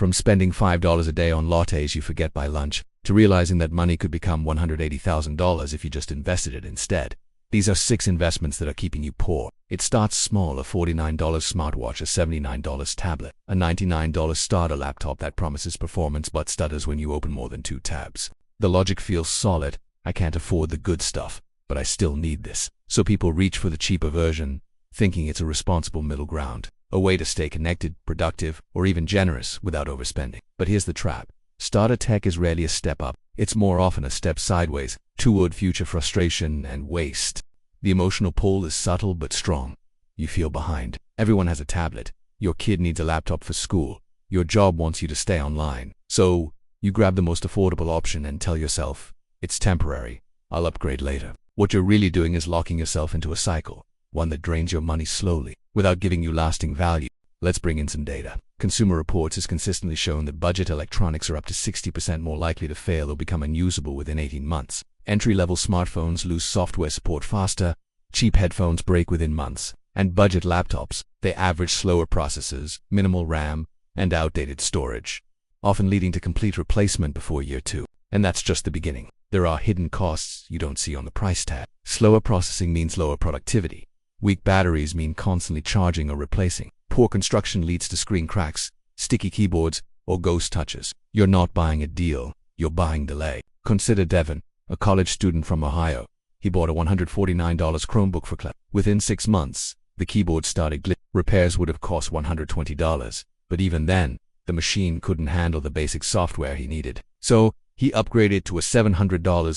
From spending $5 a day on lattes you forget by lunch, to realizing that money could become $180,000 if you just invested it instead. These are 6 investments that are keeping you poor. It starts small: a $49 smartwatch, a $79 tablet, a $99 starter laptop that promises performance but stutters when you open more than 2 tabs. The logic feels solid. I can't afford the good stuff, but I still need this. So people reach for the cheaper version, thinking it's a responsible middle ground, a way to stay connected, productive, or even generous without overspending. But here's the trap. Starter tech is rarely a step up. It's more often a step sideways, toward future frustration and waste. The emotional pull is subtle but strong. You feel behind. Everyone has a tablet. Your kid needs a laptop for school. Your job wants you to stay online. So you grab the most affordable option and tell yourself, it's temporary, I'll upgrade later. What you're really doing is locking yourself into a cycle, one that drains your money slowly, without giving you lasting value. Let's bring in some data. Consumer Reports has consistently shown that budget electronics are up to 60% more likely to fail or become unusable within 18 months. Entry-level smartphones lose software support faster, cheap headphones break within months, and budget laptops, they average slower processors, minimal RAM, and outdated storage, often leading to complete replacement before year 2. And that's just the beginning. There are hidden costs you don't see on the price tag. Slower processing means lower productivity. Weak batteries mean constantly charging or replacing. Poor construction leads to screen cracks, sticky keyboards, or ghost touches. You're not buying a deal, you're buying delay. Consider Devin, a college student from Ohio. He bought a $149 Chromebook for class. Within 6 months, the keyboard started glitching. Repairs would have cost $120, but even then, the machine couldn't handle the basic software he needed. So he upgraded to a $700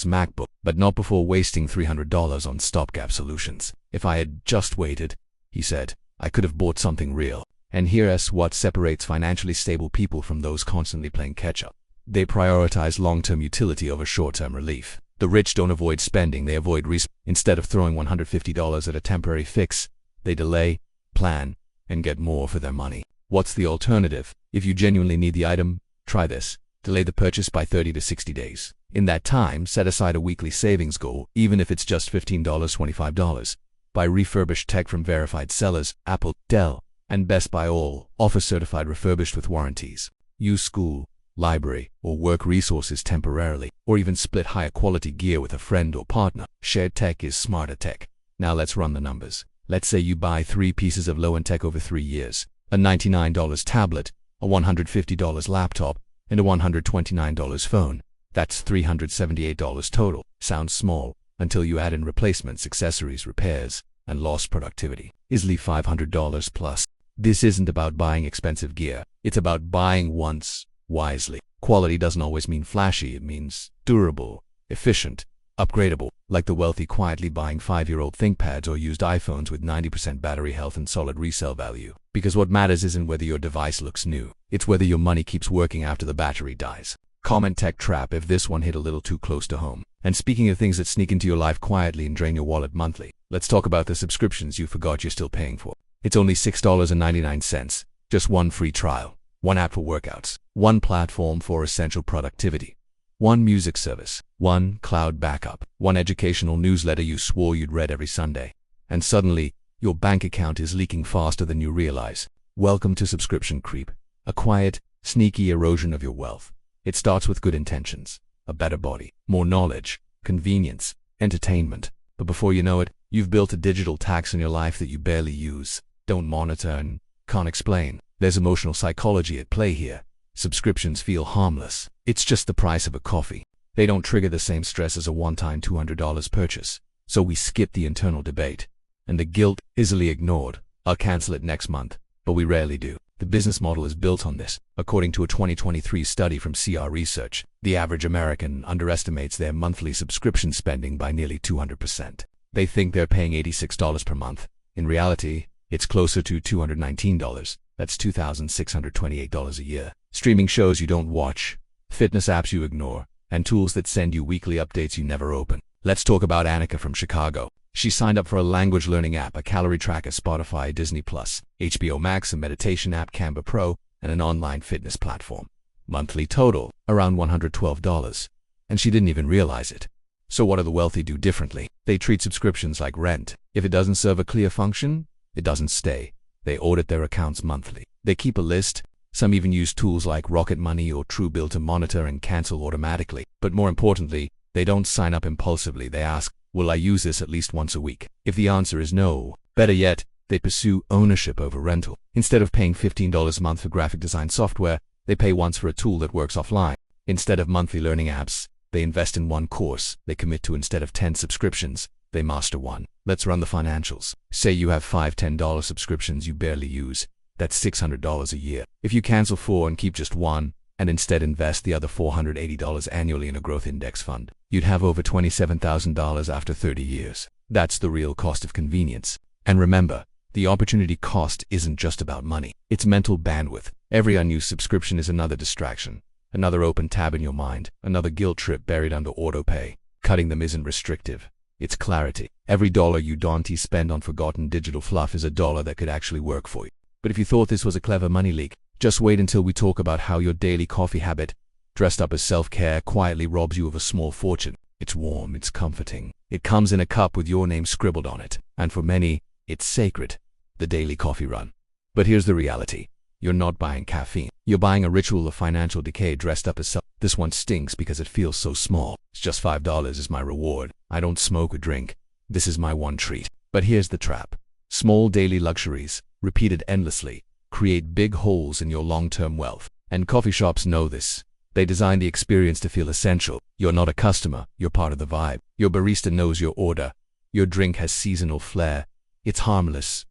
MacBook, but not before wasting $300 on stopgap solutions. If I had just waited, he said, I could have bought something real. And here's what separates financially stable people from those constantly playing catch-up. They prioritize long-term utility over short-term relief. The rich don't avoid spending, they avoid risk. Instead of throwing $150 at a temporary fix, they delay, plan, and get more for their money. What's the alternative? If you genuinely need the item, try this. Delay the purchase by 30 to 60 days. In that time, set aside a weekly savings goal, even if it's just $15, $25. Buy refurbished tech from verified sellers. Apple, Dell, and Best Buy all offer certified refurbished with warranties. Use school, library, or work resources temporarily, or even split higher quality gear with a friend or partner. Shared tech is smarter tech. Now let's run the numbers. Let's say you buy 3 pieces of low-end tech over 3 years. A $99 tablet, a $150 laptop, and a $129 phone. That's $378 total. Sounds small, until you add in replacements, accessories, repairs, and lost productivity. Easily $500 plus. This isn't about buying expensive gear. It's about buying once, wisely. Quality doesn't always mean flashy. It means durable, efficient, upgradable. Like the wealthy quietly buying 5-year-old ThinkPads or used iPhones with 90% battery health and solid resale value. Because what matters isn't whether your device looks new. It's whether your money keeps working after the battery dies. Comment tech trap if this one hit a little too close to home. And speaking of things that sneak into your life quietly and drain your wallet monthly, let's talk about the subscriptions you forgot you're still paying for. It's only $6.99. Just one free trial. One app for workouts. One platform for essential productivity. One music service. One cloud backup. One educational newsletter you swore you'd read every Sunday. And suddenly, your bank account is leaking faster than you realize. Welcome to subscription creep. A quiet, sneaky erosion of your wealth. It starts with good intentions. A better body, more knowledge, convenience, entertainment. But before you know it, you've built a digital tax in your life that you barely use, don't monitor, and can't explain. There's emotional psychology at play here. Subscriptions feel harmless. It's just the price of a coffee. They don't trigger the same stress as a one-time $200 purchase. So we skip the internal debate. And the guilt, easily ignored. I'll cancel it next month. But we rarely do. The business model is built on this. According to a 2023 study from CR Research, the average American underestimates their monthly subscription spending by nearly 200%. They think they're paying $86 per month. In reality, it's closer to $219. That's $2,628 a year. Streaming shows you don't watch, fitness apps you ignore, and tools that send you weekly updates you never open. Let's talk about Annika from Chicago. She signed up for a language learning app, a calorie tracker, Spotify, Disney+, HBO Max, a meditation app, Canva Pro, and an online fitness platform. Monthly total, around $112. And she didn't even realize it. So what do the wealthy do differently? They treat subscriptions like rent. If it doesn't serve a clear function, it doesn't stay. They audit their accounts monthly. They keep a list, Some even use tools like Rocket Money or Truebill to monitor and cancel automatically. But more importantly, they don't sign up impulsively. They ask, will I use this at least once a week? If the answer is no, better yet, they pursue ownership over rental. Instead of paying $15 a month for graphic design software, they pay once for a tool that works offline. Instead of monthly learning apps, they invest in one course they commit to. Instead of 10 subscriptions, they master one. Let's run the financials. Say you have 5 $10 subscriptions you barely use. That's $600 a year. If you cancel 4 and keep just one, and instead invest the other $480 annually in a growth index fund, you'd have over $27,000 after 30 years. That's the real cost of convenience. And remember, the opportunity cost isn't just about money. It's mental bandwidth. Every unused subscription is another distraction, another open tab in your mind, another guilt trip buried under autopay. Cutting them isn't restrictive. It's clarity. Every dollar you don't spend on forgotten digital fluff is a dollar that could actually work for you. But if you thought this was a clever money leak, just wait until we talk about how your daily coffee habit, dressed up as self-care, quietly robs you of a small fortune. It's warm, it's comforting. It comes in a cup with your name scribbled on it. And for many, it's sacred. The daily coffee run. But here's the reality. You're not buying caffeine. You're buying a ritual of financial decay dressed up as self. This one stinks because it feels so small. It's just $5 is my reward. I don't smoke or drink. This is my one treat. But here's the trap. Small daily luxuries, repeated endlessly, create big holes in your long-term wealth. And coffee shops know this. They design the experience to feel essential. You're not a customer, you're part of the vibe. Your barista knows your order. Your drink has seasonal flair. It's harmless,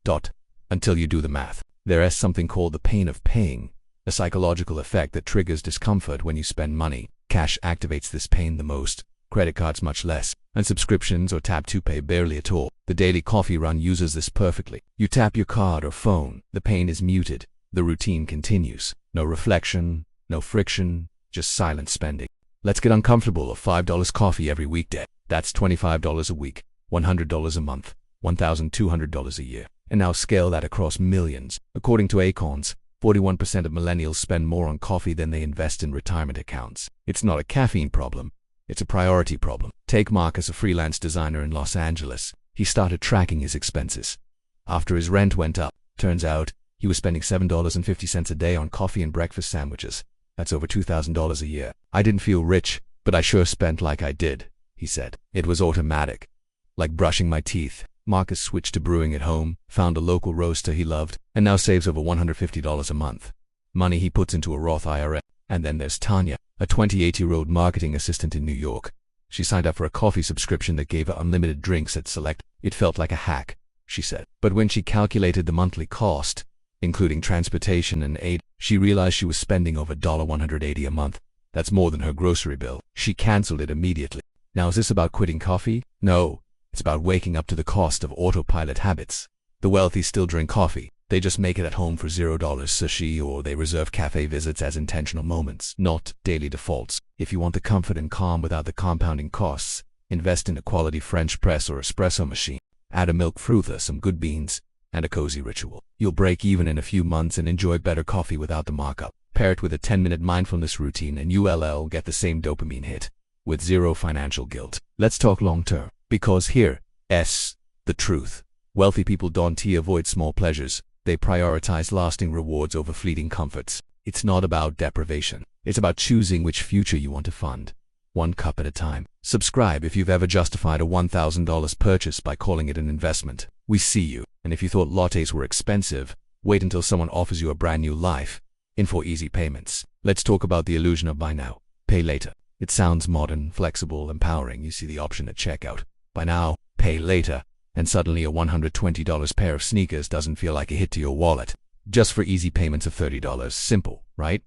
until you do the math. There is something called the pain of paying, a psychological effect that triggers discomfort when you spend money. Cash activates this pain the most, credit cards much less, and subscriptions or tap to pay barely at all. The daily coffee run uses this perfectly. You tap your card or phone, the pain is muted, the routine continues. No reflection, no friction, just silent spending. Let's get uncomfortable. Of $5 coffee every weekday. That's $25 a week, $100 a month, $1,200 a year. And now scale that across millions. According to Acorns, 41% of millennials spend more on coffee than they invest in retirement accounts. It's not a caffeine problem. It's a priority problem. Take Marcus, a freelance designer in Los Angeles. He started tracking his expenses. After his rent went up, turns out he was spending $7.50 a day on coffee and breakfast sandwiches. That's over $2,000 a year. I didn't feel rich, but I sure spent like I did, he said. It was automatic. Like brushing my teeth. Marcus switched to brewing at home, found a local roaster he loved, and now saves over $150 a month. Money he puts into a Roth IRA. And then there's Tanya, a 28-year-old marketing assistant in New York. She signed up for a coffee subscription that gave her unlimited drinks at Select. It felt like a hack, she said. But when she calculated the monthly cost, including transportation and aid, she realized she was spending over $180 a month. That's more than her grocery bill. She canceled it immediately. Now, is this about quitting coffee? No. It's about waking up to the cost of autopilot habits. The wealthy still drink coffee. They just make it at home for $0 sushi, or they reserve cafe visits as intentional moments, not daily defaults. If you want the comfort and calm without the compounding costs, invest in a quality French press or espresso machine. Add a milk frother, some good beans, and a cozy ritual. You'll break even in a few months and enjoy better coffee without the markup. Pair it with a 10-minute mindfulness routine and you'll get the same dopamine hit, with zero financial guilt. Let's talk long-term. Because here's the truth. Wealthy people don't avoid small pleasures. They prioritize lasting rewards over fleeting comforts. It's not about deprivation. It's about choosing which future you want to fund. One cup at a time. Subscribe if you've ever justified a $1,000 purchase by calling it an investment. We see you. And if you thought lattes were expensive, wait until someone offers you a brand new life in 4 easy payments. Let's talk about the illusion of buy now, pay later. It sounds modern, flexible, empowering. You see the option at checkout. Buy now, pay later, and suddenly a $120 pair of sneakers doesn't feel like a hit to your wallet. Just for easy payments of $30. Simple, right?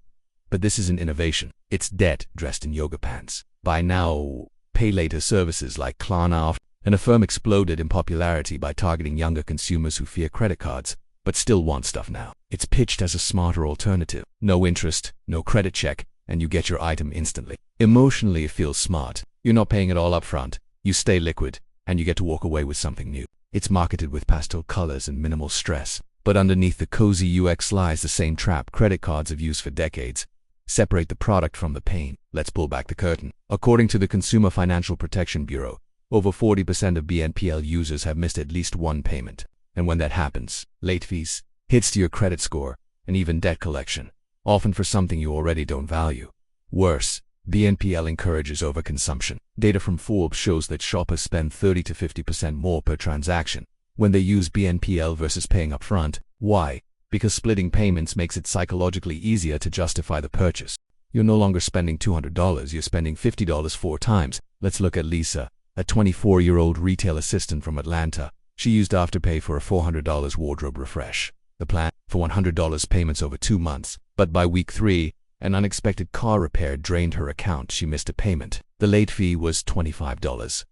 But this isn't innovation. It's debt dressed in yoga pants. Buy now, pay later services like Klarna and Affirm exploded in popularity by targeting younger consumers who fear credit cards, but still want stuff now. It's pitched as a smarter alternative. No interest, no credit check, and you get your item instantly. Emotionally, it feels smart. You're not paying it all up front. You stay liquid, and you get to walk away with something new. It's marketed with pastel colors and minimal stress. But underneath the cozy UX lies the same trap credit cards have used for decades. Separate the product from the pain. Let's pull back the curtain. According to the Consumer Financial Protection Bureau, over 40% of BNPL users have missed at least one payment. And when that happens, late fees, hits to your credit score, and even debt collection, often for something you already don't value. Worse, BNPL encourages overconsumption. Data from Forbes shows that shoppers spend 30 to 50% more per transaction when they use BNPL versus paying upfront. Why? Because splitting payments makes it psychologically easier to justify the purchase. You're no longer spending $200, you're spending $50 4 times. Let's look at Lisa, a 24-year-old retail assistant from Atlanta. She used Afterpay for a $400 wardrobe refresh. The plan for $100 payments over 2 months, but by week 3, an unexpected car repair drained her account. She missed a payment. The late fee was $25.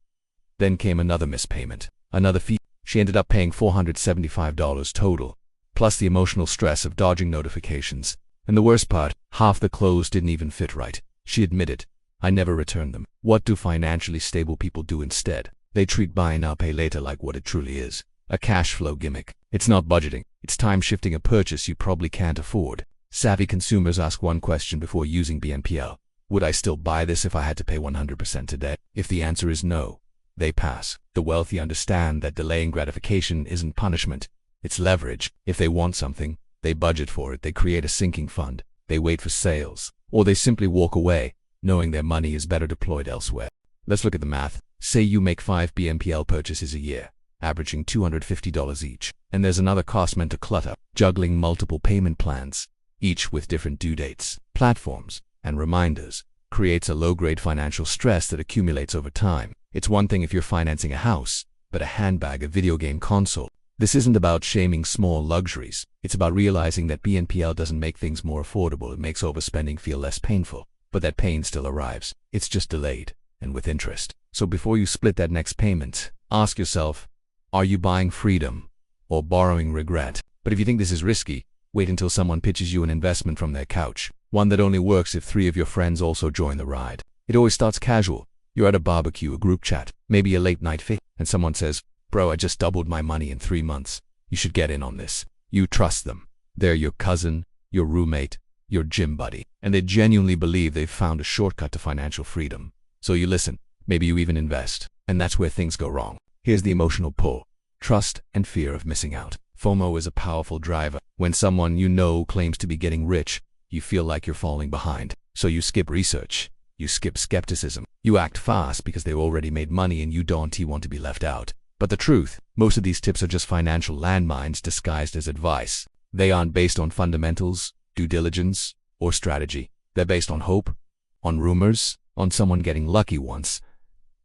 Then came another missed payment, another fee. She ended up paying $475 total, plus the emotional stress of dodging notifications. And the worst part, half the clothes didn't even fit right. She admitted, "I never returned them." What do financially stable people do instead? They treat buy now pay later like what it truly is, a cash flow gimmick. It's not budgeting, it's time shifting a purchase you probably can't afford. Savvy consumers ask one question before using BNPL. Would I still buy this if I had to pay 100% today? If the answer is no, they pass. The wealthy understand that delaying gratification isn't punishment, it's leverage. If they want something, they budget for it, they create a sinking fund, they wait for sales, or they simply walk away, knowing their money is better deployed elsewhere. Let's look at the math. Say you make 5 BNPL purchases a year, averaging $250 each. And there's another cost meant to clutter, juggling multiple payment plans, each with different due dates, platforms, and reminders, creates a low-grade financial stress that accumulates over time. It's one thing if you're financing a house, but a handbag, a video game console. This isn't about shaming small luxuries. It's about realizing that BNPL doesn't make things more affordable. It makes overspending feel less painful. But that pain still arrives. It's just delayed, and with interest. So before you split that next payment, ask yourself, are you buying freedom or borrowing regret? But if you think this is risky, wait until someone pitches you an investment from their couch, one that only works if 3 of your friends also join the ride. It always starts casual. You're at a barbecue, a group chat, maybe a late night fit, and someone says, "Bro, I just doubled my money in 3 months. You should get in on this." You trust them. They're your cousin, your roommate, your gym buddy, and they genuinely believe they've found a shortcut to financial freedom. So you listen, maybe you even invest, and that's where things go wrong. Here's the emotional pull: trust and fear of missing out. FOMO is a powerful driver. When someone you know claims to be getting rich, you feel like you're falling behind. So you skip research, you skip skepticism, you act fast because they've already made money and you don't want to be left out. But the truth, most of these tips are just financial landmines disguised as advice. They aren't based on fundamentals, due diligence, or strategy. They're based on hope, on rumors, on someone getting lucky once,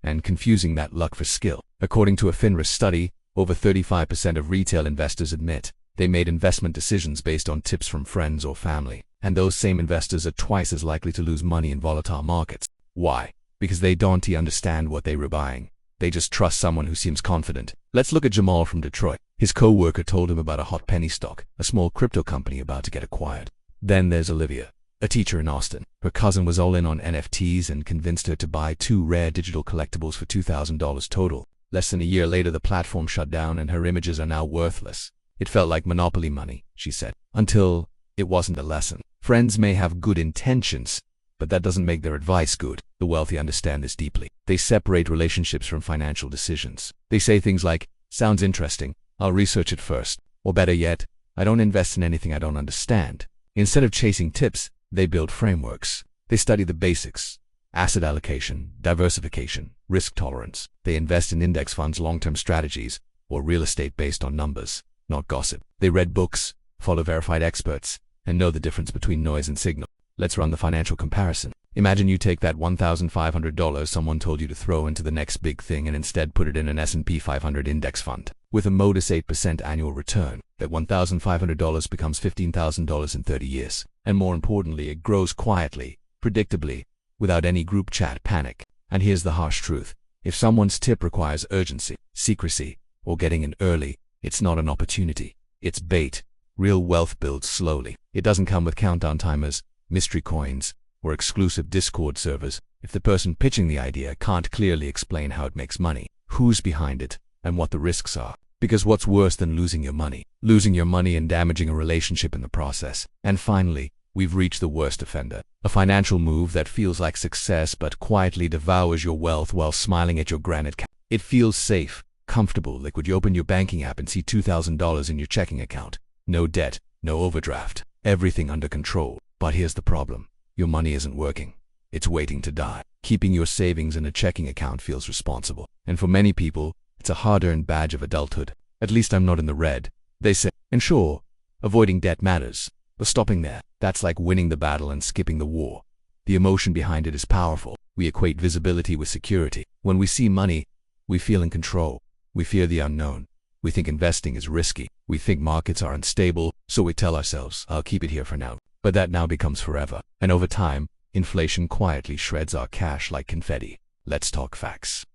and confusing that luck for skill. According to a FINRA study, over 35% of retail investors admit they made investment decisions based on tips from friends or family. And those same investors are twice as likely to lose money in volatile markets. Why? Because they don't understand what they were buying. They just trust someone who seems confident. Let's look at Jamal from Detroit. His co-worker told him about a hot penny stock, a small crypto company about to get acquired. Then there's Olivia, a teacher in Austin. Her cousin was all in on NFTs and convinced her to buy 2 rare digital collectibles for $2,000 total. Less than a year later, the platform shut down and her images are now worthless. It felt like monopoly money, she said, until it wasn't a lesson. Friends may have good intentions, but that doesn't make their advice good. The wealthy understand this deeply. They separate relationships from financial decisions. They say things like, "Sounds interesting, I'll research it first." Or better yet, "I don't invest in anything I don't understand." Instead of chasing tips, they build frameworks. They study the basics: asset allocation, diversification, risk tolerance. They invest in index funds, long-term strategies, or real estate based on numbers, not gossip. They read books, follow verified experts, and know the difference between noise and signal. Let's run the financial comparison. Imagine you take that $1,500 someone told you to throw into the next big thing and instead put it in an S&P 500 index fund. With a modest 8% annual return, that $1,500 becomes $15,000 in 30 years. And more importantly, it grows quietly, predictably, without any group chat panic. And here's the harsh truth. If someone's tip requires urgency, secrecy, or getting in early, it's not an opportunity. It's bait. Real wealth builds slowly. It doesn't come with countdown timers, mystery coins, or exclusive Discord servers. If the person pitching the idea can't clearly explain how it makes money, who's behind it, and what the risks are. Because what's worse than losing your money? Losing your money and damaging a relationship in the process. And finally, we've reached the worst offender. A financial move that feels like success but quietly devours your wealth while smiling at your granite cap. It feels safe, comfortable, like when you open your banking app and see $2,000 in your checking account. No debt, no overdraft, everything under control. But here's the problem. Your money isn't working. It's waiting to die. Keeping your savings in a checking account feels responsible. And for many people, it's a hard-earned badge of adulthood. At least I'm not in the red, they say. And sure, avoiding debt matters. But stopping there, that's like winning the battle and skipping the war. The emotion behind it is powerful. We equate visibility with security. When we see money, we feel in control. We fear the unknown. We think investing is risky. We think markets are unstable, so we tell ourselves, I'll keep it here for now. But that now becomes forever. And over time, inflation quietly shreds our cash like confetti. Let's talk facts.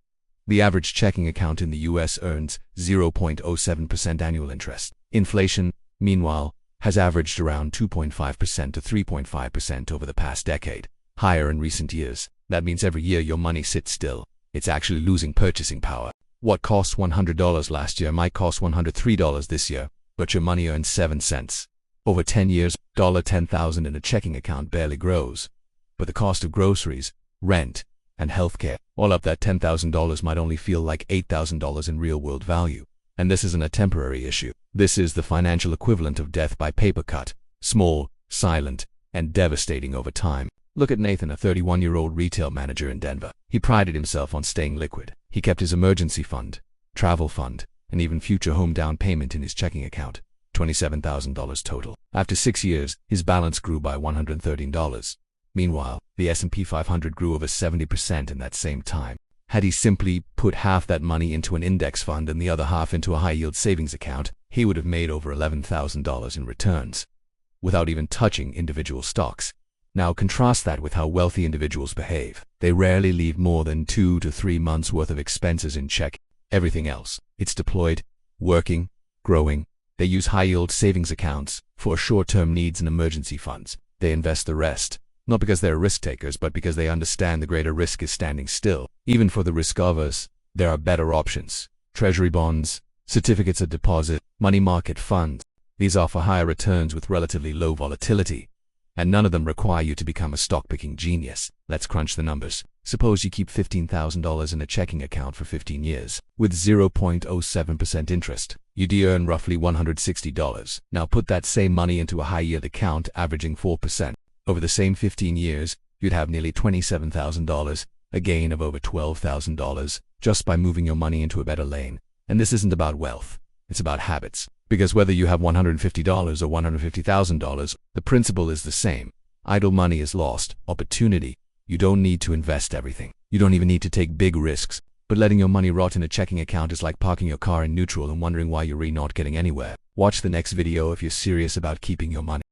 The average checking account in the US earns 0.07% annual interest. Inflation, meanwhile, has averaged around 2.5% to 3.5% over the past decade, higher in recent years. That means every year your money sits still. It's actually losing purchasing power. What cost $100 last year might cost $103 this year, but your money earns 7 cents. Over 10 years, $10,000 in a checking account barely grows. But the cost of groceries, rent, and healthcare, all up that $10,000 might only feel like $8,000 in real-world value. And this isn't a temporary issue. This is the financial equivalent of death by paper cut, small, silent, and devastating over time. Look at Nathan, a 31-year-old retail manager in Denver. He prided himself on staying liquid. He kept his emergency fund, travel fund, and even future home down payment in his checking account, $27,000 total. After 6 years, his balance grew by $113. Meanwhile, the S&P 500 grew over 70% in that same time. Had he simply put half that money into an index fund and the other half into a high-yield savings account, he would have made over $11,000 in returns, without even touching individual stocks. Now contrast that with how wealthy individuals behave. They rarely leave more than 2 to 3 months' worth of expenses in check. Everything else, it's deployed, working, growing. They use high-yield savings accounts for short-term needs and emergency funds. They invest the rest, not because they're risk-takers, but because they understand the greater risk is standing still. Even for the risk-averse, there are better options. Treasury bonds, certificates of deposit, money market funds. These offer higher returns with relatively low volatility. And none of them require you to become a stock-picking genius. Let's crunch the numbers. Suppose you keep $15,000 in a checking account for 15 years. With 0.07% interest, you'd earn roughly $160. Now put that same money into a high-yield account averaging 4%. Over the same 15 years, you'd have nearly $27,000, a gain of over $12,000, just by moving your money into a better lane. And this isn't about wealth. It's about habits. Because whether you have $150 or $150,000, the principle is the same. Idle money is lost opportunity. You don't need to invest everything. You don't even need to take big risks. But letting your money rot in a checking account is like parking your car in neutral and wondering why you're really not getting anywhere. Watch the next video if you're serious about keeping your money.